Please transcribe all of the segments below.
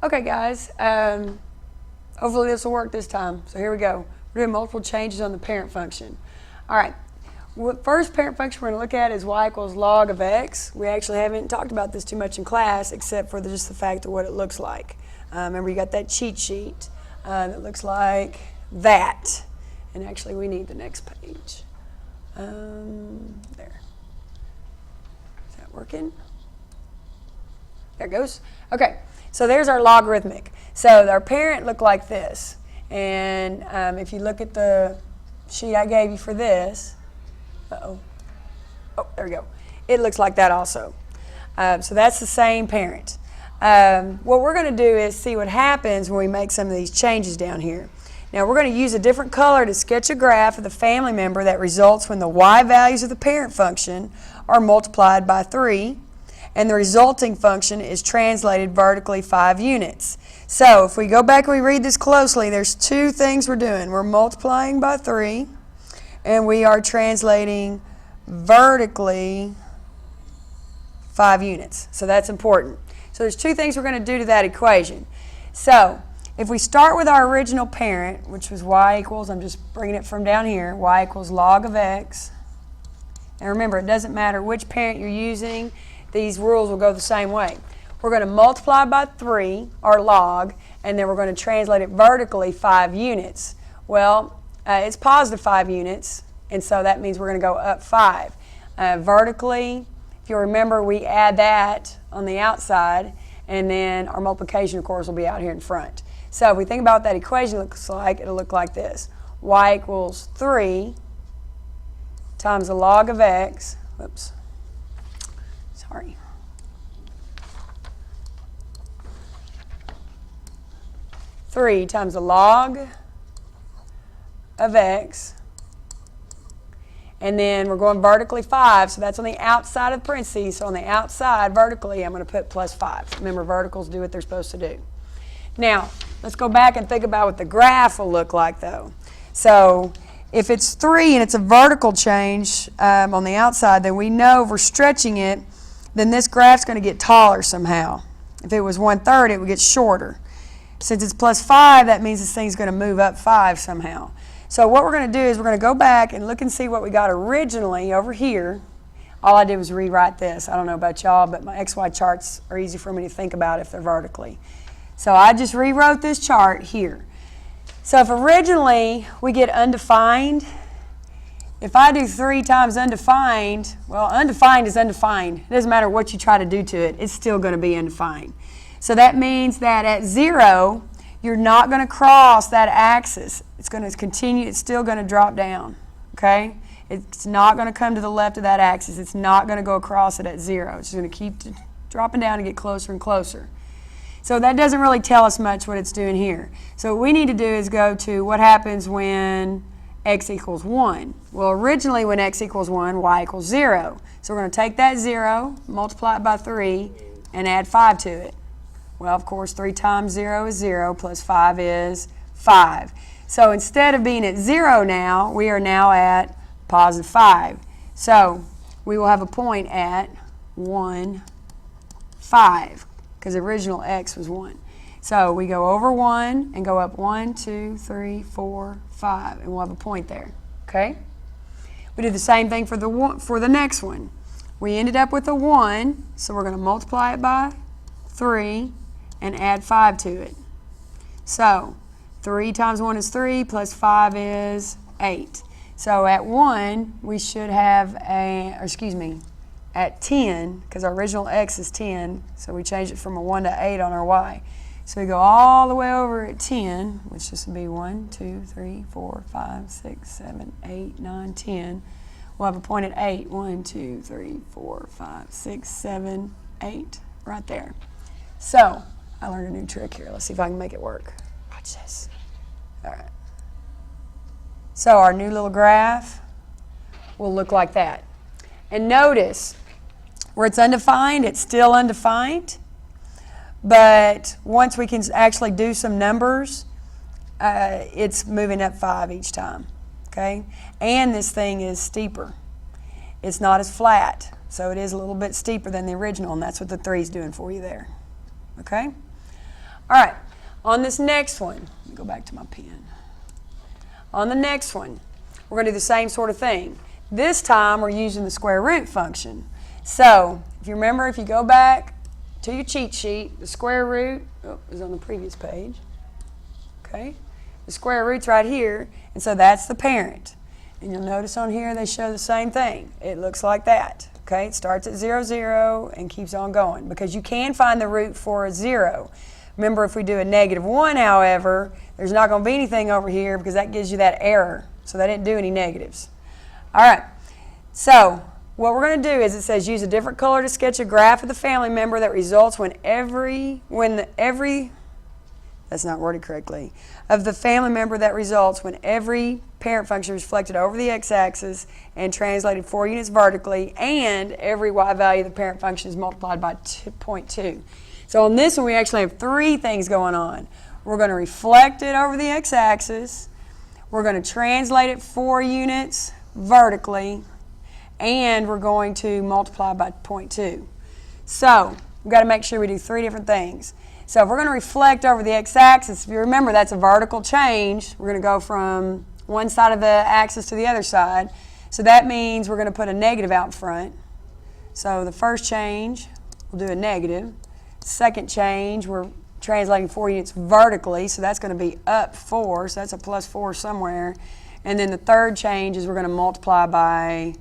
Okay, guys, hopefully this will work this time. So here we go. We're doing multiple changes on the parent function. All right, first parent function we're going to look at is y equals log of x. We actually haven't talked about this too much in class except for just the fact of what it looks like. Remember, you got that cheat sheet that looks like that. And actually, we need the next page. There. Is that working? There it goes. Okay, so there's our logarithmic. So our parent looked like this. And if you look at the sheet I gave you for this, oh, there we go. It looks like that also. So that's the same parent. What we're going to do is see what happens when we make some of these changes down here. Now we're going to use a different color to sketch a graph of the family member that results when the y values of the parent function are multiplied by 3 and the resulting function is translated vertically 5 units. So if we go back and we read this closely, there's two things we're doing. We're multiplying by 3 and we are translating vertically 5 units. So that's important. So there's two things we're going to do to that equation. So if we start with our original parent, which was y equals, I'm just bringing it from down here, y equals log of x. And remember, it doesn't matter which parent you're using, these rules will go the same way. We're going to multiply by 3, our log, and then we're going to translate it vertically 5 units. Well, it's positive 5 units, and so that means we're going to go up 5. Vertically, if you remember, we add that on the outside, and then our multiplication, of course, will be out here in front. So if we think about what that equation looks like, it'll look like this. Y equals 3 times the log of x. Whoops. Sorry. Three times the log of x. And then we're going vertically 5, so that's on the outside of the parentheses. So on the outside, vertically, I'm going to put plus 5. Remember, verticals do what they're supposed to do. Now, let's go back and think about what the graph will look like, though. So if it's 3 and it's a vertical change on the outside, then we know if we're stretching it, then this graph's going to get taller somehow. If it was 1/3, it would get shorter. Since it's plus 5, that means this thing's going to move up 5 somehow. So what we're going to do is we're going to go back and look and see what we got originally over here. All I did was rewrite this. I don't know about y'all, but my XY charts are easy for me to think about if they're vertically. So I just rewrote this chart here. So if originally we get undefined, if I do 3 times undefined, well, undefined is undefined. It doesn't matter what you try to do to it, it's still going to be undefined. So that means that at 0, you're not going to cross that axis. It's going to continue, it's still going to drop down, okay? It's not going to come to the left of that axis. It's not going to go across it at 0. It's just going to keep dropping down and get closer and closer. So that doesn't really tell us much what it's doing here. So what we need to do is go to what happens when x equals 1. Well, originally when x equals 1, y equals 0. So we're going to take that 0, multiply it by 3, and add 5 to it. Well, of course, 3 times 0 is 0, plus 5 is 5. So instead of being at 0 now, we are now at positive 5. So we will have a point at 1, 5, because the original x was 1. So we go over 1 and go up 1, 2, 3, 4, 5, and we'll have a point there. Okay? We do the same thing for the next one. We ended up with a 1, so we're going to multiply it by 3 and add 5 to it. So 3 times 1 is 3, plus 5 is 8. So at 1, we should have at 10, because our original x is 10, so we changed it from a 1 to 8 on our y. So we go all the way over at 10, which this would be 1, 2, 3, 4, 5, 6, 7, 8, 9, 10. We'll have a point at 8. 1, 2, 3, 4, 5, 6, 7, 8, right there. So I learned a new trick here. Let's see if I can make it work. Watch this. All right. So our new little graph will look like that. And notice, where it's undefined, it's still undefined. But once we can actually do some numbers, it's moving up 5 each time. Okay? And this thing is steeper. It's not as flat. So it is a little bit steeper than the original, and that's what the 3 is doing for you there. Okay? All right, on this next one, let me go back to my pen. On the next one, we're going to do the same sort of thing. This time, we're using the square root function. So, if you remember, if you go back to your cheat sheet, the square root is on the previous page. Okay, the square root's right here, and so that's the parent. And you'll notice on here they show the same thing. It looks like that. Okay, it starts at 0, 0 and keeps on going because you can find the root for a 0. Remember, if we do a -1, however, there's not going to be anything over here because that gives you that error. So they didn't do any negatives. All right, so what we're going to do is it says use a different color to sketch a graph of the family member that results that's not worded correctly, of the family member that results when every parent function is reflected over the x-axis and translated 4 units vertically, and every y value of the parent function is multiplied by 0.2. So on this one, we actually have 3 things going on. We're going to reflect it over the x-axis, we're going to translate it 4 units vertically, and we're going to multiply by 0.2. So we've got to make sure we do 3 different things. So if we're going to reflect over the x-axis, if you remember that's a vertical change, we're going to go from one side of the axis to the other side. So that means we're going to put a negative out front. So the first change, we'll do a negative. Second change, we're translating 4 units vertically, so that's going to be up 4, so that's a +4 somewhere. And then the third change is we're going to multiply by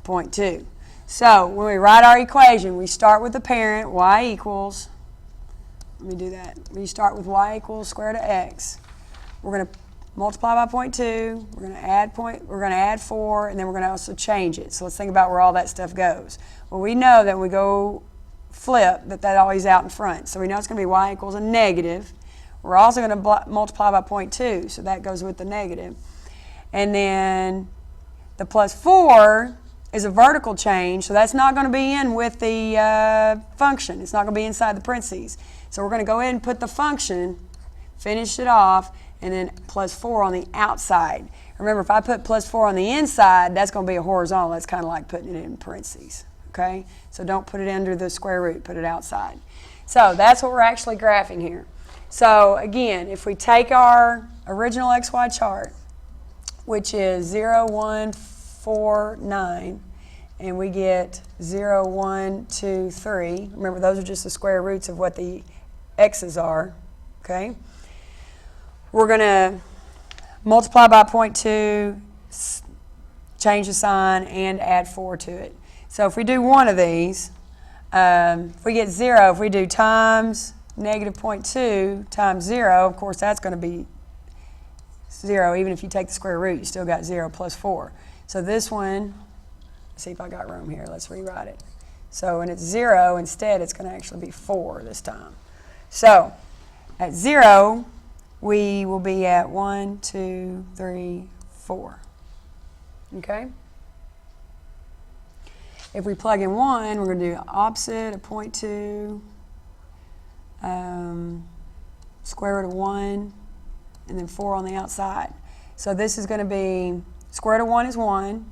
0.2. So when we write our equation, we start with the parent, y equals, let me do that. We start with y equals square root of x. We're going to multiply by 0.2. We're going to add 4, and then we're going to also change it. So let's think about where all that stuff goes. Well, we know that when we go flip, that always out in front. So we know it's going to be y equals a negative. We're also going to multiply by 0.2, so that goes with the negative. And then the +4 is a vertical change, so that's not going to be in with the function. It's not going to be inside the parentheses. So we're going to go ahead and put the function, finish it off, and then +4 on the outside. Remember, if I put +4 on the inside, that's going to be a horizontal. That's kind of like putting it in parentheses. Okay? So don't put it under the square root. Put it outside. So that's what we're actually graphing here. So again, if we take our original XY chart, which is 0, 1, 4, 9, and we get 0, 1, 2, 3. Remember, those are just the square roots of what the x's are. Okay? We're going to multiply by 0.2, change the sign, and add 4 to it. So if we do one of these, if we get 0, if we do times -0.2 times 0, of course that's going to be 0. Even if you take the square root, you still got 0 plus 4. So this one, let's see if I got room here. Let's rewrite it. So when it's 0, instead it's going to actually be 4 this time. So at 0, we will be at 1, 2, 3, 4. Okay? If we plug in 1, we're going to do opposite of 0.2, square root of 1, and then 4 on the outside. So this is going to be, square root of 1 is 1,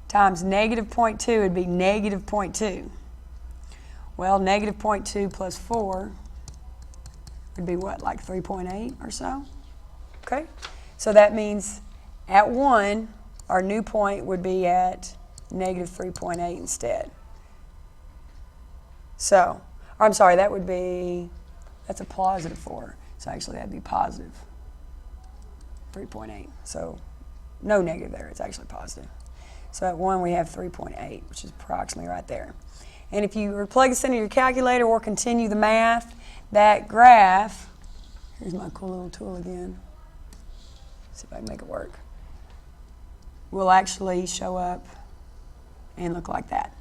times -0.2 would be -0.2. Well, -0.2 plus 4 would be what, like 3.8 or so? Okay? So that means at 1, our new point would be at -3.8 instead. So, or I'm sorry, that would be, that's a +4. So actually that'd be positive 3.8. So no negative there, it's actually positive. So at 1 we have 3.8, which is approximately right there. And if you plug this into your calculator or continue the math, that graph, here's my cool little tool again. See if I can make it work. Will actually show up and look like that.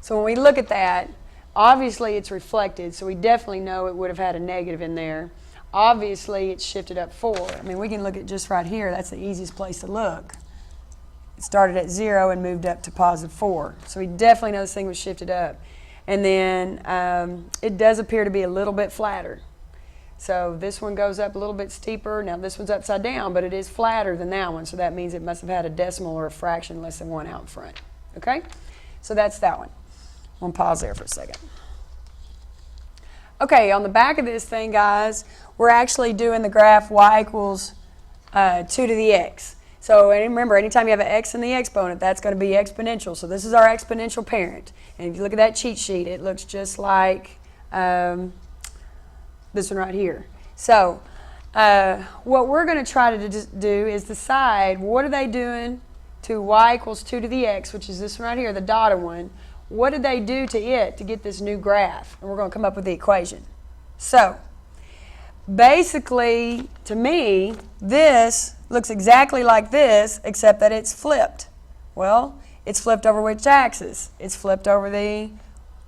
So when we look at that, obviously it's reflected, so we definitely know it would have had a negative in there. Obviously it's shifted up 4. I mean, we can look at just right here. That's the easiest place to look. It started at 0 and moved up to +4. So we definitely know this thing was shifted up. And then it does appear to be a little bit flatter. So this one goes up a little bit steeper. Now this one's upside down, but it is flatter than that one. So that means it must have had a decimal or a fraction less than 1 out in front. Okay? So that's that one. I'm going to pause there for a second. Okay, on the back of this thing, guys, we're actually doing the graph y equals 2 to the x. So remember, anytime you have an x in the exponent, that's going to be exponential. So this is our exponential parent. And if you look at that cheat sheet, it looks just like this one right here. So what we're going to try to do is decide what are they doing to y equals 2 to the x, which is this one right here, the dotted one. What did they do to it to get this new graph? And we're going to come up with the equation. So basically, to me, this looks exactly like this, except that it's flipped. Well, it's flipped over which axis? It's flipped over the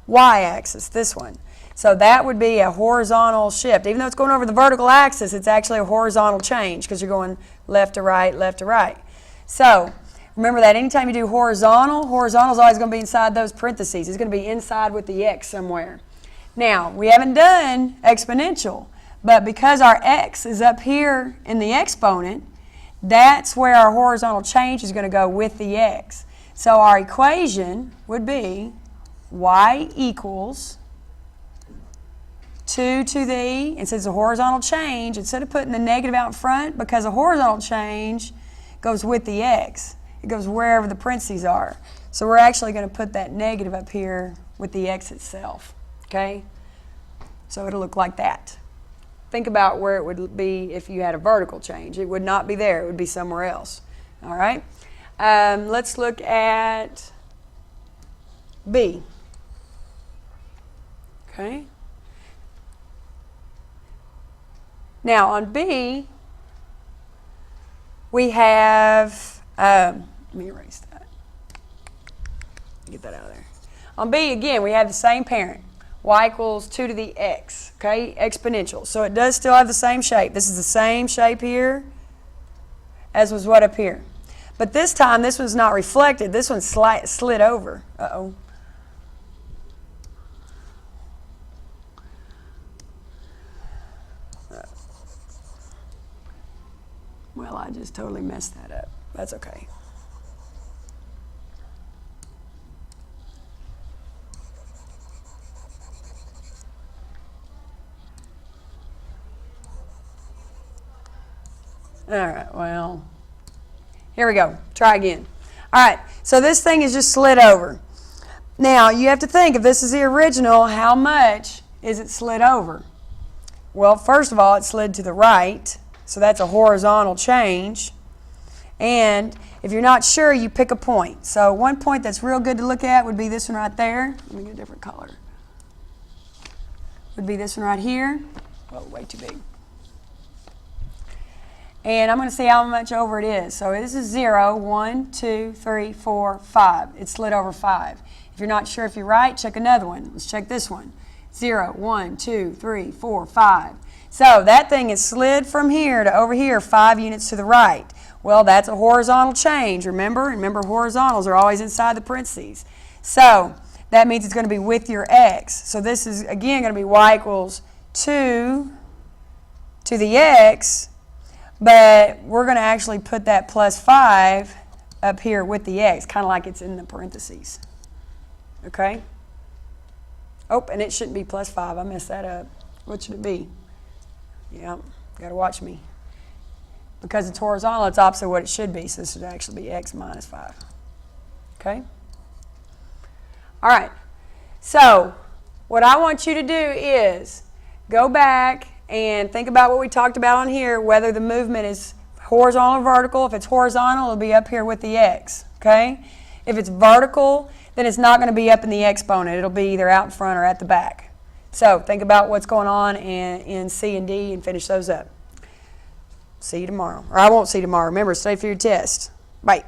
y-axis, this one. So that would be a horizontal shift. Even though it's going over the vertical axis, it's actually a horizontal change because you're going left to right, left to right. So remember that anytime you do horizontal, horizontal is always going to be inside those parentheses. It's going to be inside with the x somewhere. Now, we haven't done exponential, but because our x is up here in the exponent, that's where our horizontal change is going to go with the x. So our equation would be y equals 2 to the, and since it's a horizontal change, instead of putting the negative out in front, because a horizontal change goes with the x. It goes wherever the parentheses are. So we're actually going to put that negative up here with the x itself. Okay? So it'll look like that. Think about where it would be if you had a vertical change. It would not be there. It would be somewhere else. All right? Let's look at B. Okay? Now on B, we have, let me erase that. Get that out of there. On B, again, we have the same parent. Y equals 2 to the x, okay, exponential. So it does still have the same shape. This is the same shape here as was what up here. But this time, this one's not reflected. This one's slid over. Uh-oh. Well, I just totally messed that up. That's okay. All right, well, here we go. Try again. All right, so this thing is just slid over. Now, you have to think, if this is the original, how much is it slid over? Well, first of all, it slid to the right, so that's a horizontal change. And if you're not sure, you pick a point. So one point that's real good to look at would be this one right there. Let me get a different color. Would be this one right here. Oh, way too big. And I'm going to see how much over it is. So this is 0, 1, 2, 3, 4, 5. It's slid over 5. If you're not sure if you're right, check another one. Let's check this one. 0, 1, 2, 3, 4, 5. So that thing is slid from here to over here 5 units to the right. Well, that's a horizontal change, remember? Remember, horizontals are always inside the parentheses. So that means it's going to be with your x. So this is, again, going to be y equals 2 to the x, but we're going to actually put that plus 5 up here with the x, kind of like it's in the parentheses. Okay? Oh, and it shouldn't be plus 5. I messed that up. What should it be? Yeah, got to watch me. Because it's horizontal, it's opposite what it should be, so this would actually be x minus 5. Okay? All right. So what I want you to do is go back and think about what we talked about on here, whether the movement is horizontal or vertical. If it's horizontal, it'll be up here with the x. Okay? If it's vertical, then it's not going to be up in the exponent. It'll be either out in front or at the back. So think about what's going on in C and D and finish those up. See you tomorrow. Or I won't see you tomorrow. Remember, stay for your test. Bye.